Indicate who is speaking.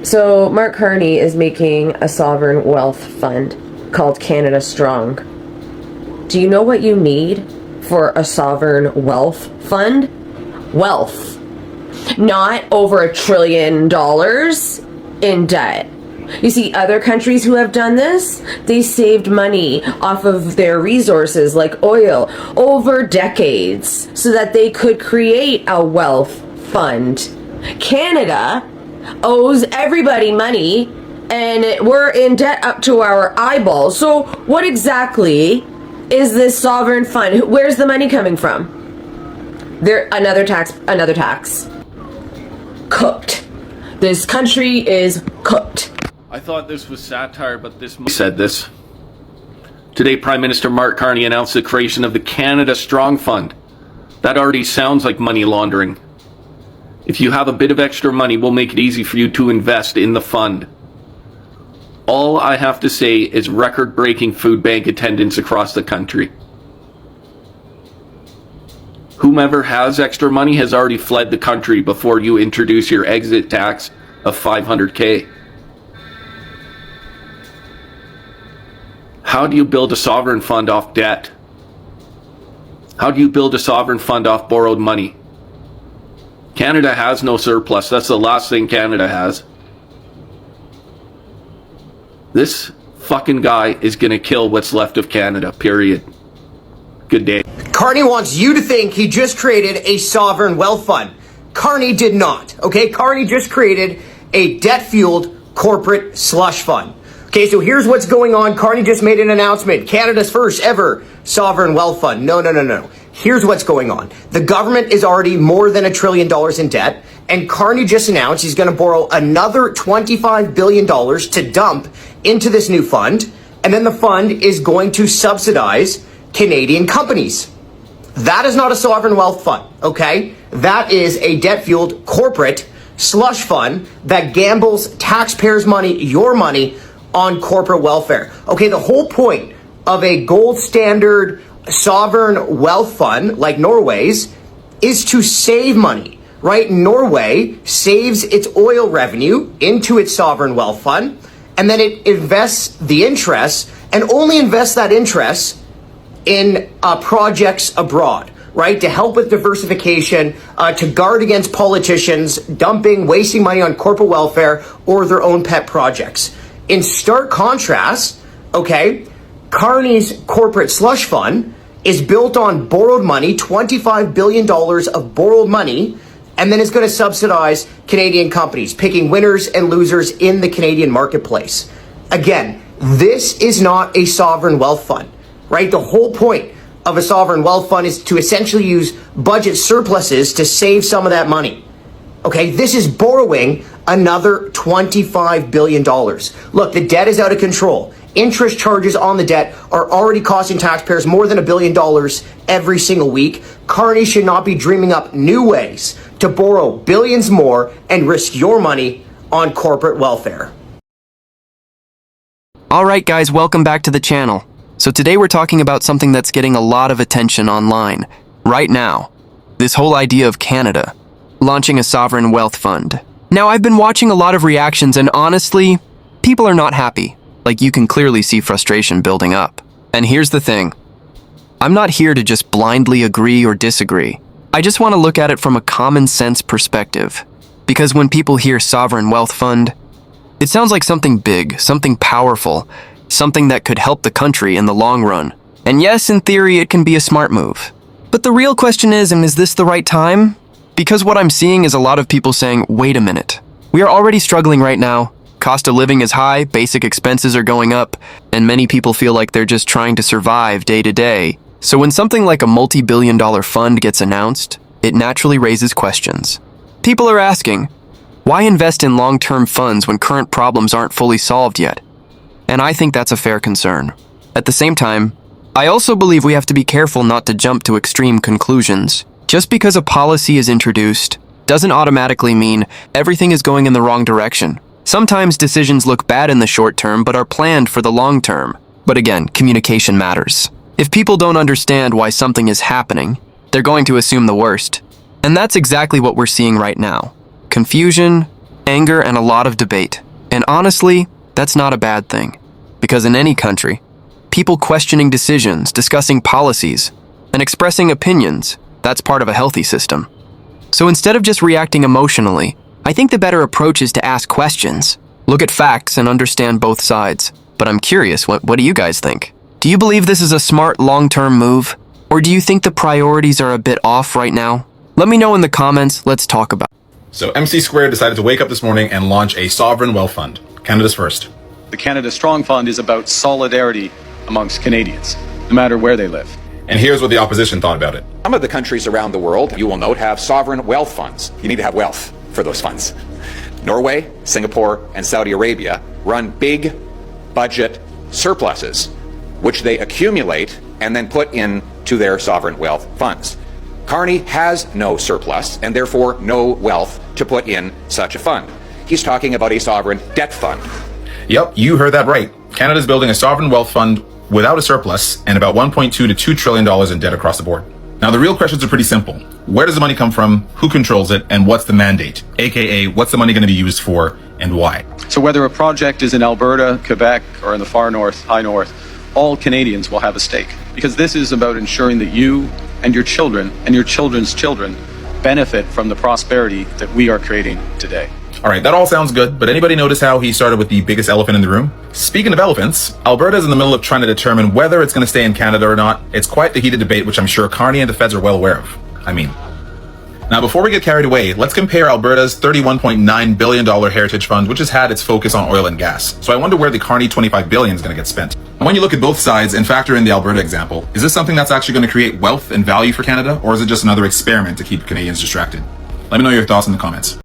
Speaker 1: So Mark Carney is making a sovereign wealth fund called Canada Strong. Do you know what you need for a sovereign wealth fund? Wealth. Not over $1 trillion in debt. You see, other countries who have done this, they saved money off of their resources like oil over decades so that they could create a wealth fund. Canada owes everybody money and we're in debt up to our eyeballs. So what exactly is this sovereign fund? Where's the money coming from? Another tax. Cooked. This country is cooked.
Speaker 2: I thought this was satire, but this said this. Today, Prime Minister Mark Carney announced the creation of the Canada Strong Fund. That already sounds like money laundering. If you have a bit of extra money, we'll make it easy for you to invest in the fund. All I have to say is record-breaking food bank attendance across the country. Whomever has extra money has already fled the country before you introduce your exit tax of $500K. How do you build a sovereign fund off debt? How do you build a sovereign fund off borrowed money? Canada has no surplus. That's the last thing Canada has. This fucking guy is gonna kill what's left of Canada, period. Good day.
Speaker 3: Carney wants you to think he just created a sovereign wealth fund. Carney did not, okay? Carney just created a debt-fueled corporate slush fund. Okay, so here's what's going on. Carney just made an announcement. Canada's first ever sovereign wealth fund. No. Here's what's going on. The government is already more than $1 trillion in debt, and Carney just announced he's going to borrow another $25 billion to dump into this new fund, and then the fund is going to subsidize Canadian companies. That is not a sovereign wealth fund, okay? That is a debt-fueled corporate slush fund that gambles taxpayers' money, your money, on corporate welfare. Okay, the whole point of a gold standard sovereign wealth fund like Norway's is to save money, right? Norway saves its oil revenue into its sovereign wealth fund, and then it invests the interest and only invests that interest in projects abroad, right? To help with diversification, to guard against politicians dumping, wasting money on corporate welfare or their own pet projects. In stark contrast, okay, Carney's corporate slush fund is built on borrowed money, $25 billion of borrowed money, and then it's going to subsidize Canadian companies, picking winners and losers in the Canadian marketplace. Again, this is not a sovereign wealth fund, right? The whole point of a sovereign wealth fund is to essentially use budget surpluses to save some of that money. Okay, this is borrowing another $25 billion. Look, the debt is out of control. Interest charges on the debt are already costing taxpayers more than $1 billion every single week. Carney should not be dreaming up new ways to borrow billions more and risk your money on corporate welfare.
Speaker 4: Alright guys, welcome back to the channel. So today we're talking about something that's getting a lot of attention online, right now. This whole idea of Canada launching a sovereign wealth fund. Now, I've been watching a lot of reactions and honestly, people are not happy. Like, you can clearly see frustration building up. And here's the thing. I'm not here to just blindly agree or disagree. I just want to look at it from a common sense perspective. Because when people hear sovereign wealth fund, it sounds like something big, something powerful, something that could help the country in the long run. And yes, in theory, it can be a smart move. But the real question is this the right time? Because what I'm seeing is a lot of people saying, wait a minute. We are already struggling right now. Cost of living is high, basic expenses are going up, and many people feel like they're just trying to survive day to day. So when something like a multi-billion-dollar fund gets announced, it naturally raises questions. People are asking, why invest in long-term funds when current problems aren't fully solved yet? And I think that's a fair concern. At the same time, I also believe we have to be careful not to jump to extreme conclusions. Just because a policy is introduced doesn't automatically mean everything is going in the wrong direction. Sometimes decisions look bad in the short term but are planned for the long term. But again, communication matters. If people don't understand why something is happening, they're going to assume the worst. And that's exactly what we're seeing right now. Confusion, anger, and a lot of debate. And honestly, that's not a bad thing. Because in any country, people questioning decisions, discussing policies, and expressing opinions, that's part of a healthy system. So instead of just reacting emotionally, I think the better approach is to ask questions, look at facts, and understand both sides. But I'm curious, what do you guys think? Do you believe this is a smart long-term move? Or do you think the priorities are a bit off right now? Let me know in the comments, let's talk about it.
Speaker 5: So MC Squared decided to wake up this morning and launch a sovereign wealth fund. Canada's first.
Speaker 6: The Canada Strong Fund is about solidarity amongst Canadians, no matter where they live.
Speaker 5: And here's what the opposition thought about it.
Speaker 7: Some of the countries around the world, you will note, have sovereign wealth funds. You need to have wealth for those funds. Norway, Singapore, and Saudi Arabia run big budget surpluses, which they accumulate and then put into their sovereign wealth funds. Carney has no surplus and therefore no wealth to put in such a fund. He's talking about a sovereign debt fund.
Speaker 5: Yep, you heard that right. Canada's building a sovereign wealth fund without a surplus and about $1.2 to $2 trillion in debt across the board. Now, the real questions are pretty simple. Where does the money come from? Who controls it? And what's the mandate? AKA, what's the money going to be used for and why?
Speaker 6: So whether a project is in Alberta, Quebec, or in the far north, high north, all Canadians will have a stake. Because this is about ensuring that you and your children and your children's children benefit from the prosperity that we are creating today.
Speaker 5: All right, that all sounds good, but anybody notice how he started with the biggest elephant in the room? Speaking of elephants, Alberta is in the middle of trying to determine whether it's going to stay in Canada or not. It's quite the heated debate, which I'm sure Carney and the feds are well aware of. Now, before we get carried away, let's compare Alberta's $31.9 billion heritage fund, which has had its focus on oil and gas. So I wonder where the Carney $25 billion is going to get spent. And when you look at both sides and factor in the Alberta example, is this something that's actually going to create wealth and value for Canada, or is it just another experiment to keep Canadians distracted? Let me know your thoughts in the comments.